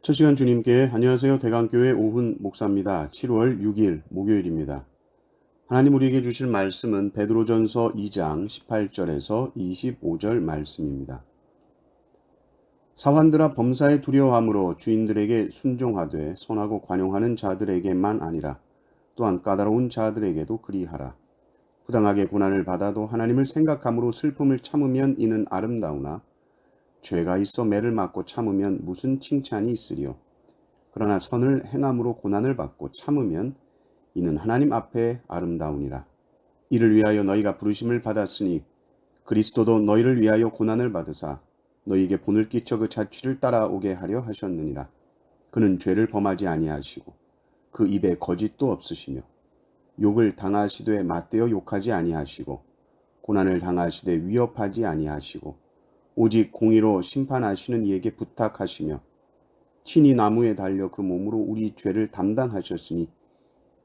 첫 시간 주님께 안녕하세요. 대강교회 오훈 목사입니다. 7월 6일 목요일입니다. 하나님 우리에게 주실 말씀은 베드로전서 2장 18절에서 25절 말씀입니다. 사환들아 범사에 두려워함으로 주인들에게 순종하되 선하고 관용하는 자들에게만 아니라 또한 까다로운 자들에게도 그리하라. 부당하게 고난을 받아도 하나님을 생각함으로 슬픔을 참으면 이는 아름다우나 죄가 있어 매를 맞고 참으면 무슨 칭찬이 있으리요. 그러나 선을 행함으로 고난을 받고 참으면 이는 하나님 앞에 아름다우니라. 이를 위하여 너희가 부르심을 받았으니 그리스도도 너희를 위하여 고난을 받으사 너희에게 본을 끼쳐 그 자취를 따라오게 하려 하셨느니라. 그는 죄를 범하지 아니하시고 그 입에 거짓도 없으시며 욕을 당하시되 맞대어 욕하지 아니하시고 고난을 당하시되 위협하지 아니하시고 오직 공의로 심판하시는 이에게 부탁하시며 친히 나무에 달려 그 몸으로 우리 죄를 담당하셨으니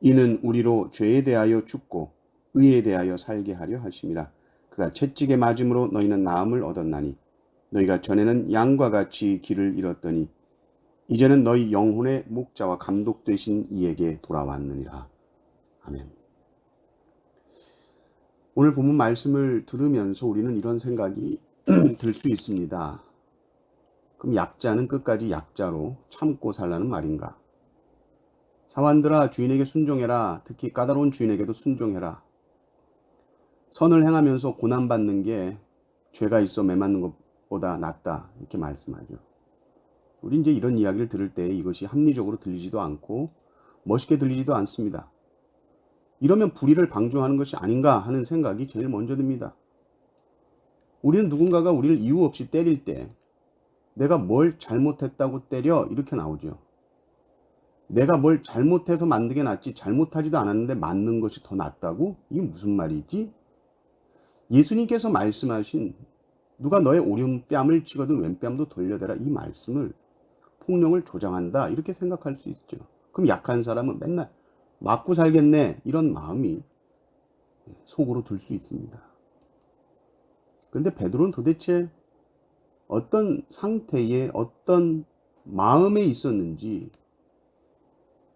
이는 우리로 죄에 대하여 죽고 의에 대하여 살게 하려 하심이라. 그가 채찍에 맞음으로 너희는 나음을 얻었나니 너희가 전에는 양과 같이 길을 잃었더니 이제는 너희 영혼의 목자와 감독 되신 이에게 돌아왔느니라. 아멘. 오늘 본문 말씀을 들으면서 우리는 이런 생각이 들 수 있습니다. 그럼 약자는 끝까지 약자로 참고 살라는 말인가? 사환들아 주인에게 순종해라. 특히 까다로운 주인에게도 순종해라. 선을 행하면서 고난받는 게 죄가 있어 매맞는 것보다 낫다. 이렇게 말씀하죠. 우리 이제 이런 이야기를 들을 때 이것이 합리적으로 들리지도 않고 멋있게 들리지도 않습니다. 이러면 불의를 방조하는 것이 아닌가 하는 생각이 제일 먼저 듭니다. 우리는 누군가가 우리를 이유 없이 때릴 때 내가 뭘 잘못했다고 때려 이렇게 나오죠. 내가 뭘 잘못해서 만든 게 낫지 잘못하지도 않았는데 맞는 것이 더 낫다고? 이게 무슨 말이지? 예수님께서 말씀하신 누가 너의 오른뺨을 치거든 왼뺨도 돌려대라 이 말씀을 폭력을 조장한다 이렇게 생각할 수 있죠. 그럼 약한 사람은 맨날 맞고 살겠네 이런 마음이 속으로 들 수 있습니다. 그런데 베드로는 도대체 어떤 상태에 어떤 마음에 있었는지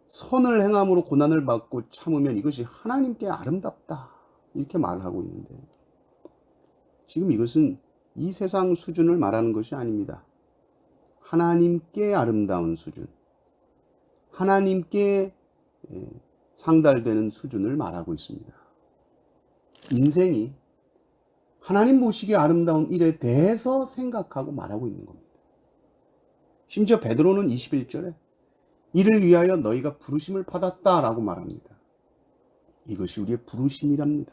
선을 행함으로 고난을 받고 참으면 이것이 하나님께 아름답다 이렇게 말하고 있는데 지금 이것은 이 세상 수준을 말하는 것이 아닙니다. 하나님께 아름다운 수준, 하나님께 상달되는 수준을 말하고 있습니다. 인생이 하나님 보시기에 아름다운 일에 대해서 생각하고 말하고 있는 겁니다. 심지어 베드로는 21절에 이를 위하여 너희가 부르심을 받았다라고 말합니다. 이것이 우리의 부르심이랍니다.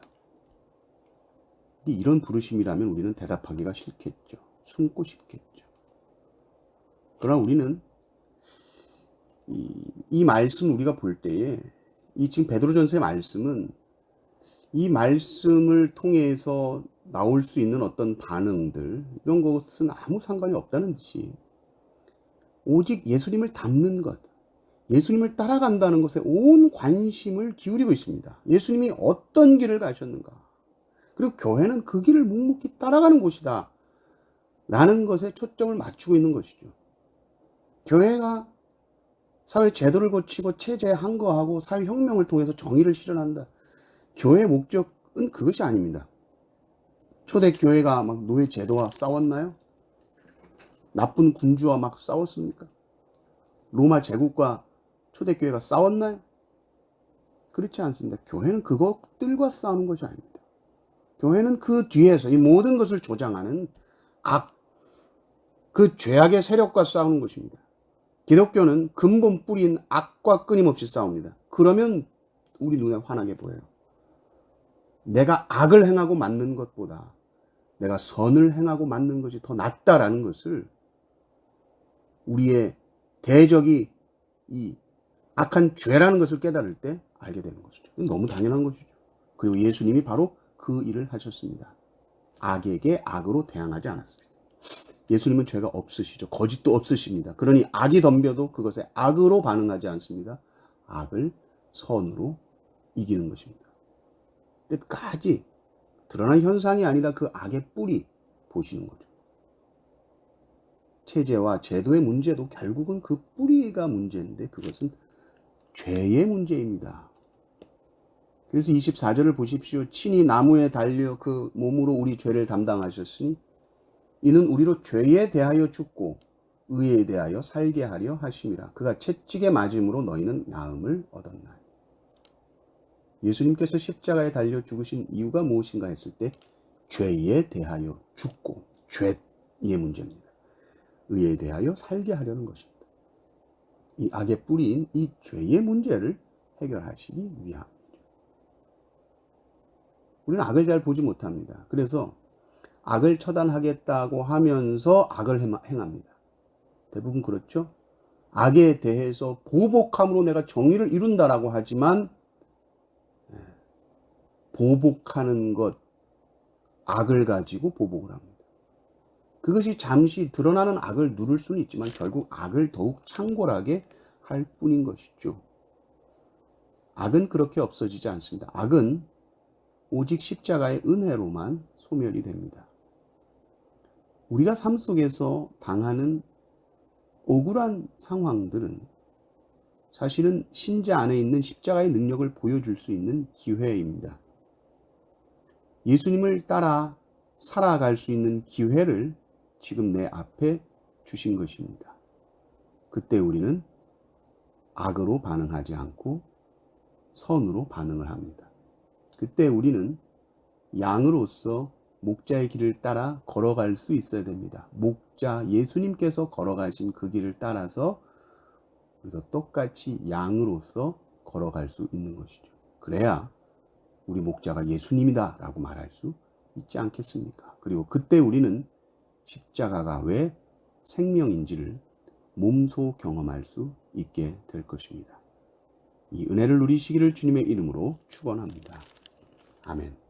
이런 부르심이라면 우리는 대답하기가 싫겠죠. 숨고 싶겠죠. 그러나 우리는 이 말씀 우리가 볼 때에 이 지금 베드로전서의 말씀은 이 말씀을 통해서 나올 수 있는 어떤 반응들 이런 것은 아무 상관이 없다는 듯이 오직 예수님을 닮는 것, 예수님을 따라간다는 것에 온 관심을 기울이고 있습니다. 예수님이 어떤 길을 가셨는가, 그리고 교회는 그 길을 묵묵히 따라가는 곳이다 라는 것에 초점을 맞추고 있는 것이죠. 교회가 사회 제도를 거치고 체제 항거하고 사회혁명을 통해서 정의를 실현한다. 교회의 목적은 그것이 아닙니다. 초대교회가 막 노예 제도와 싸웠나요? 나쁜 군주와 막 싸웠습니까? 로마 제국과 초대교회가 싸웠나요? 그렇지 않습니다. 교회는 그것들과 싸우는 것이 아닙니다. 교회는 그 뒤에서 이 모든 것을 조장하는 그 죄악의 세력과 싸우는 것입니다. 기독교는 근본 뿌리인 악과 끊임없이 싸웁니다. 그러면 우리 눈에 환하게 보여요. 내가 악을 행하고 맞는 것보다 내가 선을 행하고 맞는 것이 더 낫다라는 것을 우리의 대적이 이 악한 죄라는 것을 깨달을 때 알게 되는 것이죠. 너무 당연한 것이죠. 그리고 예수님이 바로 그 일을 하셨습니다. 악에게 악으로 대항하지 않았습니다. 예수님은 죄가 없으시죠. 거짓도 없으십니다. 그러니 악이 덤벼도 그것에 악으로 반응하지 않습니다. 악을 선으로 이기는 것입니다. 끝까지 드러난 현상이 아니라 그 악의 뿌리 보시는 거죠. 체제와 제도의 문제도 결국은 그 뿌리가 문제인데 그것은 죄의 문제입니다. 그래서 24절을 보십시오. 친히 나무에 달려 그 몸으로 우리 죄를 담당하셨으니 이는 우리로 죄에 대하여 죽고 의에 대하여 살게 하려 하심이라. 그가 채찍에 맞음으로 너희는 나음을 얻었나니. 예수님께서 십자가에 달려 죽으신 이유가 무엇인가 했을 때 죄에 대하여 죽고, 죄의 문제입니다. 의에 대하여 살게 하려는 것입니다. 이 악의 뿌리인 이 죄의 문제를 해결하시기 위함입니다. 우리는 악을 잘 보지 못합니다. 그래서 악을 처단하겠다고 하면서 악을 행합니다. 대부분 그렇죠? 악에 대해서 보복함으로 내가 정의를 이룬다라고 하지만 보복하는 것, 악을 가지고 보복을 합니다. 그것이 잠시 드러나는 악을 누를 수는 있지만 결국 악을 더욱 창궐하게 할 뿐인 것이죠. 악은 그렇게 없어지지 않습니다. 악은 오직 십자가의 은혜로만 소멸이 됩니다. 우리가 삶 속에서 당하는 억울한 상황들은 사실은 신자 안에 있는 십자가의 능력을 보여줄 수 있는 기회입니다. 예수님을 따라 살아갈 수 있는 기회를 지금 내 앞에 주신 것입니다. 그때 우리는 악으로 반응하지 않고 선으로 반응을 합니다. 그때 우리는 양으로서 목자의 길을 따라 걸어갈 수 있어야 됩니다. 목자 예수님께서 걸어가신 그 길을 따라서 우리도 똑같이 양으로서 걸어갈 수 있는 것이죠. 그래야 우리 목자가 예수님이다 라고 말할 수 있지 않겠습니까? 그리고 그때 우리는 십자가가 왜 생명인지를 몸소 경험할 수 있게 될 것입니다. 이 은혜를 누리시기를 주님의 이름으로 축원합니다. 아멘.